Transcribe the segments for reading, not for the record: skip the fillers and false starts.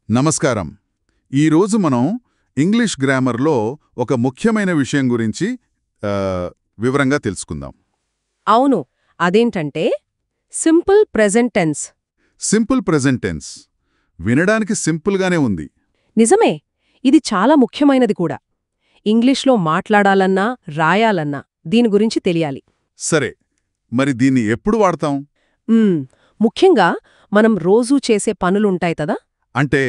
నమస్కారం. ఈరోజు మనం ఇంగ్లీష్ గ్రామర్లో ఒక ముఖ్యమైన విషయం గురించి వివరంగా తెలుసుకుందాం. అవును, అదేంటంటే simple present tense. Simple present tense వినడానికి సింపుల్గానే ఉంది. నిజమే, ఇది చాలా ముఖ్యమైనది కూడా. ఇంగ్లీష్లో మాట్లాడాలన్నా రాయాలన్నా దీని గురించి తెలియాలి. సరే, మరి దీన్ని ఎప్పుడు వాడతాం? ముఖ్యంగా మనం రోజూ చేసే పనులుంటాయి కదా, అంటే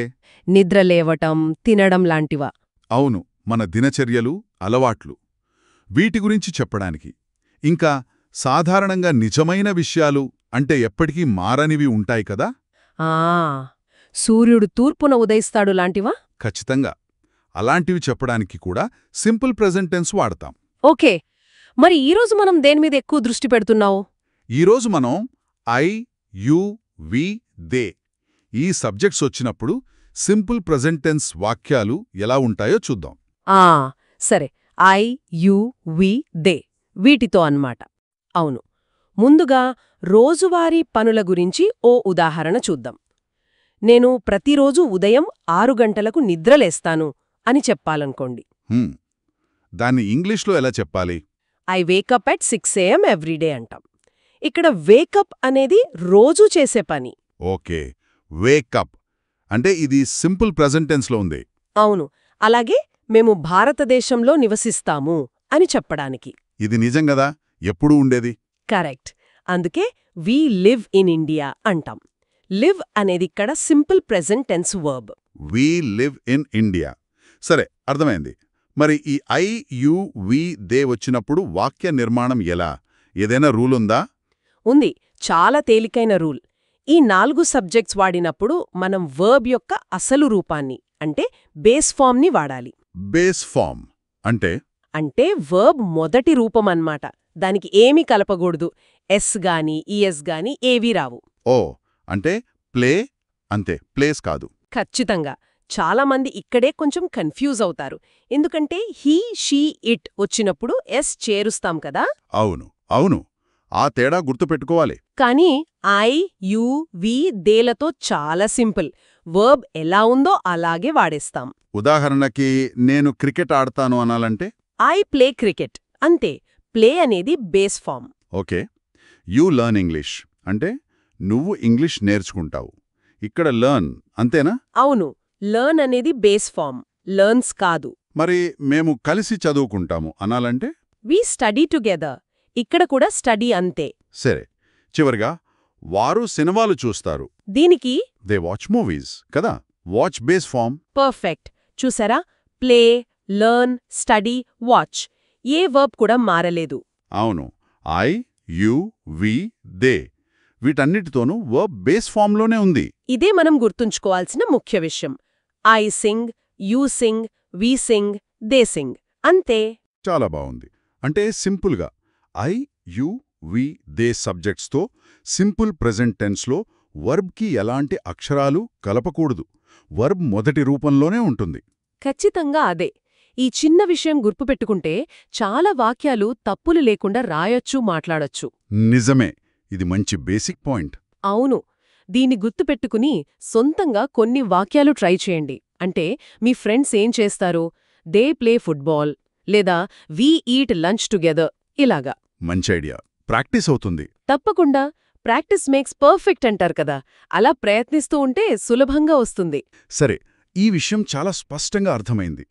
నిద్ర లేవటం, తినడం లాంటివా. అవును, మన దినచర్యలు, అలవాట్లు, వీటి గురించి చెప్పడానికి. ఇంకా సాధారణంగా నిజమైన విషయాలు అంటే ఎప్పటికీ మారనివి ఉంటాయి కదా. ఆ సూర్యుడు తూర్పున ఉదయిస్తాడు లాంటివా. ఖచ్చితంగా అలాంటివి చెప్పడానికి కూడా సింపుల్ ప్రెజెంట్ టెన్స్ వాడతాం. ఓకే, మరి ఈరోజు మనం దేనిమీద ఎక్కువ దృష్టి పెడుతున్నావు? ఈరోజు మనం ఐ, యు, వి, దే ఈ సబ్జెక్ట్స్ వచ్చినప్పుడు సింపుల్ ప్రెజెంట్ టెన్స్ వాక్యాలు ఎలా ఉంటాయో చూద్దాం. సరే, ఐ, యు, వి, దే వీటితో అన్నమాట. అవును, ముందుగా రోజువారీ పనుల గురించి ఓ ఉదాహరణ చూద్దాం. నేను ప్రతిరోజు ఉదయం 6 గంటలకు నిద్రలేస్తాను అని చెప్పాలనుకోండి. దాన్ని ఇంగ్లీష్లో ఎలా చెప్పాలి? I wake up at 6 AM everyday అంటాం. ఇక్కడ వేకప్ అనేది రోజూ చేసే పని. ఓకే, వేకప్ అంటే ఇది సింపుల్ ప్రెజెంట్ టెన్స్లో ఉంది. అవును, అలాగే మేము భారతదేశంలో నివసిస్తాము అని చెప్పడానికి. ఇది నిజంగదా, ఎప్పుడూ ఉండేది. కరెక్ట్, అందుకే వి లివ్ ఇన్ ఇండియా అంటాం. లివ్ అనేది ఇక్కడ simple present tense verb. We live in India. సరే, అర్థమైంది. మరి ఈ ఐ, యు, వి, దే వచ్చినప్పుడు వాక్య నిర్మాణం ఎలా? ఏదైనా రూల్ ఉందా? ఉంది, చాలా తేలికైన రూల్. ఈ 4 సబ్జెక్ట్స్ వాడినప్పుడు మనం వర్బ్ యొక్క అసలు రూపాన్ని అంటే బేస్ ఫామ్ని వాడాలి. బేస్ ఫామ్ అంటే వర్బ్ మొదటి రూపమన్నమాట. దానికి ఏమీ కలపకూడదు. ఎస్ గాని ఈఎస్ గాని ఏవీ రావు. ఓ, అంటే ప్లే అంతే, ప్లేస్ కాదు. ఖచ్చితంగా. చాలామంది ఇక్కడే కొంచెం కన్ఫ్యూజ్ అవుతారు. ఎందుకంటే హీ, షీ, ఇట్ వచ్చినప్పుడు ఎస్ చేరుస్తాం కదా. అవును అవును, ఆ తేడా గుర్తుపెట్టుకోవాలి. కానీ ఐ, యు, వి, దేలతో చాలా సింపుల్. వర్బ్ ఎలా ఉందో అలాగే వాడేస్తాం. ఉదాహరణకి నేను క్రికెట్ ఆడతాను అనాలంటే ఐ ప్లే క్రికెట్ అంతే. ప్లే అనేది base form. Okay. You learn English అంటే నువ్వు ఇంగ్లీష్ నేర్చుకుంటావు. ఇక్కడ లర్న్ అంతేనా? అవును, లర్న్ అనేది బేస్ ఫామ్, లర్న్స్ కాదు. మరి మేము కలిసి చదువుకుంటాము అనాలంటే వి స్టడీ టుగెదర్. ఇక్కడ కూడా స్టడీ అంతే. సరే, చివరిగా వారు సినిమాలు చూస్తారు. దీనికి దే వాచ్ మూవీస్ కదా, వాచ్ బేస్ ఫామ్. పర్ఫెక్ట్. చూసారా, ప్లే, లర్న్, స్టడీ, వాచ్ ఏ వర్బ్ కూడా మారలేదు. అవును, ఐ, యు, వి, దే వీటన్నిటితోనూ వర్బ్ బేస్ ఫామ్లోనే ఉంది. ఇదే మనం గుర్తుంచుకోవాల్సిన ముఖ్య విషయం. I sing, you sing, we sing, they sing అంతే. చాలా బాగుంది. అంటే సింపుల్గా ఐ, యు, వి, దే సబ్జెక్ట్స్తో సింపుల్ ప్రెజెంట్ టెన్స్లో వర్బ్కి ఎలాంటి అక్షరాలు కలపకూడదు. వర్బ్ మొదటి రూపంలోనే ఉంటుంది. ఖచ్చితంగా అదే. ఈ చిన్న విషయం గుర్తుపెట్టుకుంటే చాలా వాక్యాలు తప్పులు లేకుండా రాయొచ్చు, మాట్లాడొచ్చు. నిజమే, ఇది మంచి బేసిక్ పాయింట్. అవును, దీన్ని గుర్తుపెట్టుకుని సొంతంగా కొన్ని వాక్యాలు ట్రై చేయండి. అంటే మీ ఫ్రెండ్స్ ఏం చేస్తారు, దే ప్లే ఫుట్బాల్ లేదా వీ ఈట్ లంచ్ టుగెదర్ ఇలాగా. మంచి ఐడియా, ప్రాక్టీస్ అవుతుంది. తప్పకుండా, ప్రాక్టీస్ మేక్స్ పర్ఫెక్ట్ అంటారు కదా, అలా ప్రయత్నిస్తూ ఉంటే సులభంగా వస్తుంది. సరే, ఈ విషయం చాలా స్పష్టంగా అర్థమైంది.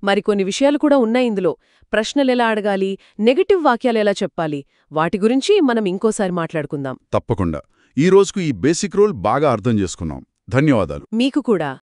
మరికొన్ని విషయాలు కూడా ఉన్నాయి ఇందులో. ప్రశ్నలెలా అడగాలి, నెగటివ్ వాక్యాలెలా చెప్పాలి, వాటి గురించి మనం ఇంకోసారి మాట్లాడుకుందాం. తప్పకుండా. ఈ రోజుకు ఈ బేసిక్ రూల్ బాగా అర్థం చేసుకున్నాం. ధన్యవాదాలు. మీకు కూడా.